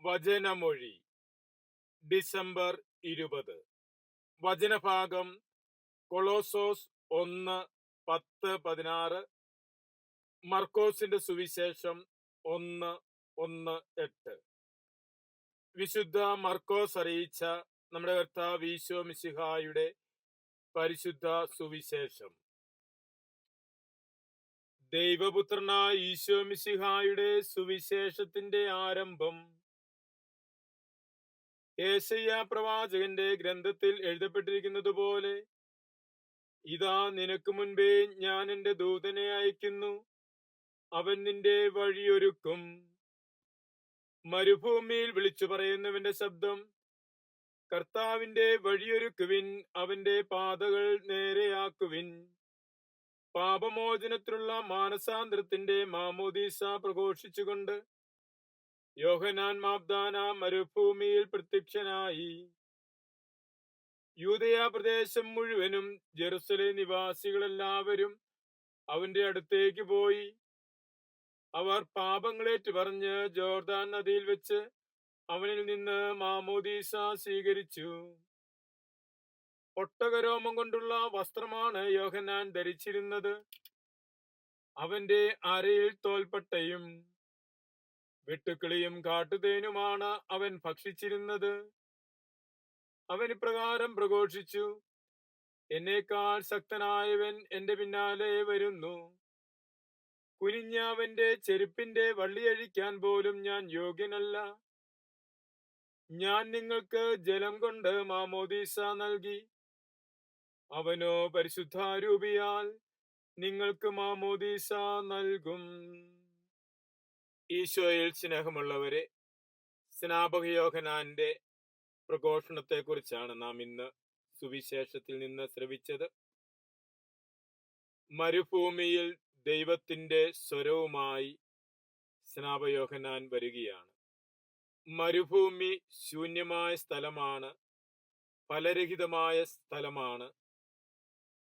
വചനമൊഴി December 20. വചനഭാഗം കൊളോസോസ് 1:10-16, മർക്കോസിന്റെ സുവിശേഷം 1:1-8. വിശുദ്ധ മർക്കോസ് അറിയിച്ച നമ്മുടെ കർത്താവ് ഈശോ മിശിഹായുടെ പരിശുദ്ധ സുവിശേഷം. ദൈവപുത്രനായ ഈശോ മിശിഹായുടെ സുവിശേഷത്തിന്റെ ആരംഭം യെശയ്യാ പ്രവാചകന്റെ ഗ്രന്ഥത്തിൽ എഴുതപ്പെട്ടിരിക്കുന്നത് പോലെ, ഇതാ നിനക്ക് മുൻപേ ഞാൻ എന്റെ ദൂതനെ അയക്കുന്നു, അവൻ നിന്റെ വഴിയൊരുക്കും. മരുഭൂമിയിൽ വിളിച്ചു പറയുന്നവന്റെ ശബ്ദം, കർത്താവിന്റെ വഴിയൊരുക്കുവിൻ, അവന്റെ പാതകൾ നേരെയാക്കുവിൻ. പാപമോചനത്തിനുള്ള മാനസാന്തരത്തിന്റെ മാമോദീസ പ്രഘോഷിച്ചുകൊണ്ട് യോഹന്നാൻ മാബ്ദാന മരുഭൂമിയിൽ പ്രത്യക്ഷനായി. യൂദയ പ്രദേശം മുഴുവനും ജെറുസലേം നിവാസികളെല്ലാവരും അവന്റെ അടുത്തേക്ക് പോയി. അവർ പാപങ്ങളേറ്റു പറഞ്ഞ് ജോർദാൻ നദിയിൽ വെച്ച് അവനിൽ നിന്ന് മാമോദീസ സ്വീകരിച്ചു. ഒട്ടകരോമം കൊണ്ടുള്ള വസ്ത്രമാണ് യോഹന്നാൻ ധരിച്ചിരുന്നത്. അവന്റെ അരയിൽ തോൽപ്പട്ടയും വെട്ടുക്കിളിയും കാട്ടുതേനുമാണ് അവൻ ഭക്ഷിച്ചിരുന്നത്. അവൻ ഇപ്രകാരം പ്രഘോഷിച്ചു, എന്നേക്കാൾ ശക്തനായവൻ എന്റെ പിന്നാലെ വരുന്നു. കുനിഞ്ഞ അവന്റെ ചെരുപ്പിന്റെ വള്ളിയഴിക്കാൻ പോലും ഞാൻ യോഗ്യനല്ല. ഞാൻ നിങ്ങൾക്ക് ജലം കൊണ്ട് മാമോദീസ നൽകി, അവനോ പരിശുദ്ധാരൂപിയാൽ നിങ്ങൾക്ക് മാമോദീസ നൽകും. ഈശോയിൽ സ്നേഹമുള്ളവരെ, സ്നാപക യോഹന്നാന്റെ പ്രഘോഷണത്തെ കുറിച്ചാണ് നാം ഇന്ന് സുവിശേഷത്തിൽ നിന്ന് ശ്രവിച്ചത്. മരുഭൂമിയിൽ ദൈവത്തിന്റെ സ്വരവുമായി സ്നാപക യോഹന്നാൻ വരികയാണ്. മരുഭൂമി ശൂന്യമായ സ്ഥലമാണ്, ഫലരഹിതമായ സ്ഥലമാണ്.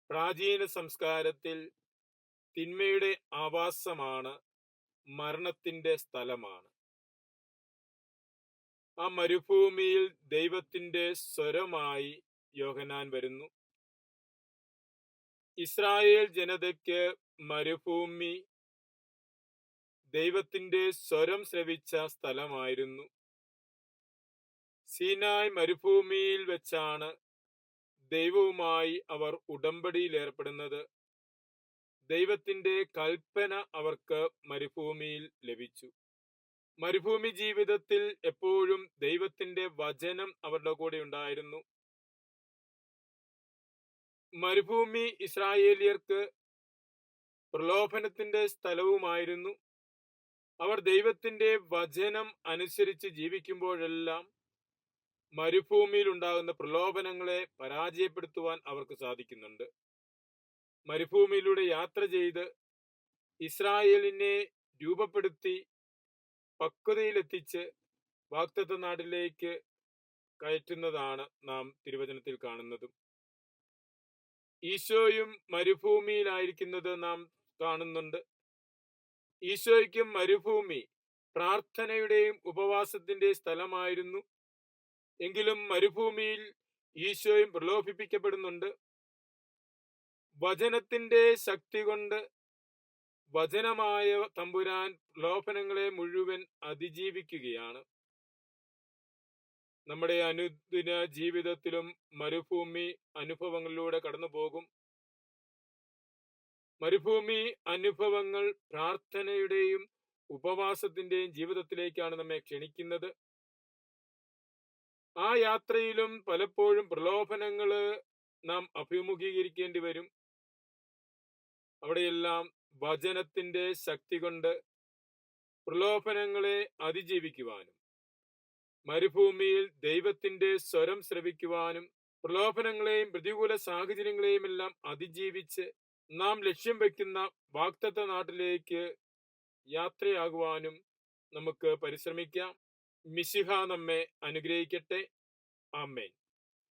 പ്രാചീന സംസ്കാരത്തിൽ തിന്മയുടെ ആവാസമാണ്, മരണത്തിന്റെ സ്ഥലമാണ്. ആ മരുഭൂമിയിൽ ദൈവത്തിന്റെ സ്വരമായി യോഹന്നാൻ വരുന്നു. ഇസ്രായേൽ ജനതയ്ക്ക് മരുഭൂമി ദൈവത്തിന്റെ സ്വരം ശ്രവിച്ച സ്ഥലമായിരുന്നു. സീനായ് മരുഭൂമിയിൽ വെച്ചാണ് ദൈവവുമായി അവർ ഉടമ്പടിയിൽ ഏർപ്പെടുന്നത്. ദൈവത്തിന്റെ കൽപ്പന അവർക്ക് മരുഭൂമിയിൽ ലഭിച്ചു. മരുഭൂമി ജീവിതത്തിൽ എപ്പോഴും ദൈവത്തിന്റെ വചനം അവരുടെ കൂടെ ഉണ്ടായിരുന്നു. മരുഭൂമി ഇസ്രായേലിയർക്ക് പ്രലോഭനത്തിന്റെ സ്ഥലവുമായിരുന്നു. അവർ ദൈവത്തിന്റെ വചനം അനുസരിച്ച് ജീവിക്കുമ്പോഴെല്ലാം മരുഭൂമിയിൽ ഉണ്ടാകുന്ന പ്രലോഭനങ്ങളെ പരാജയപ്പെടുത്തുവാൻ അവർക്ക് സാധിക്കുന്നുണ്ട്. മരുഭൂമിയിലൂടെ യാത്ര ചെയ്ത് ഇസ്രായേലിനെ രൂപപ്പെടുത്തി പക്വതയിലെത്തിച്ച് വാഗ്ദത്ത നാട്ടിലേക്ക് കയറ്റുന്നതാണ് നാം തിരുവചനത്തിൽ കാണുന്നതും. ഈശോയും മരുഭൂമിയിലായിരിക്കുന്നത് നാം കാണുന്നുണ്ട്. ഈശോയ്ക്കും മരുഭൂമി പ്രാർത്ഥനയുടെയും ഉപവാസത്തിന്റെയും സ്ഥലമായിരുന്നു. എങ്കിലും മരുഭൂമിയിൽ ഈശോയും പ്രലോഭിപ്പിക്കപ്പെടുന്നുണ്ട്. വചനത്തിന്റെ ശക്തി കൊണ്ട് വചനമായ തമ്പുരാൻ പ്രലോഭനങ്ങളെ മുഴുവൻ അതിജീവിക്കുകയാണ്. നമ്മുടെ അനുദിന ജീവിതത്തിലും മരുഭൂമി അനുഭവങ്ങളിലൂടെ കടന്നു പോകും. മരുഭൂമി അനുഭവങ്ങൾ പ്രാർത്ഥനയുടെയും ഉപവാസത്തിന്റെയും ജീവിതത്തിലേക്കാണ് നമ്മെ ക്ഷണിക്കുന്നത്. ആ യാത്രയിലും പലപ്പോഴും പ്രലോഭനങ്ങള് നാം അഭിമുഖീകരിക്കേണ്ടി വരും. അവിടെയെല്ലാം വചനത്തിന്റെ ശക്തി കൊണ്ട് പ്രലോഭനങ്ങളെ അതിജീവിക്കുവാനും മരുഭൂമിയിൽ ദൈവത്തിന്റെ സ്വരം ശ്രവിക്കുവാനും പ്രലോഭനങ്ങളെയും പ്രതികൂല സാഹചര്യങ്ങളെയും എല്ലാം അതിജീവിച്ച് നാം ലക്ഷ്യം വയ്ക്കുന്ന വാഗ്ദത്ത നാട്ടിലേക്ക് യാത്രയാകുവാനും നമുക്ക് പരിശ്രമിക്കാം. മിശിഹ നമ്മെ അനുഗ്രഹിക്കട്ടെ. ആമേൻ.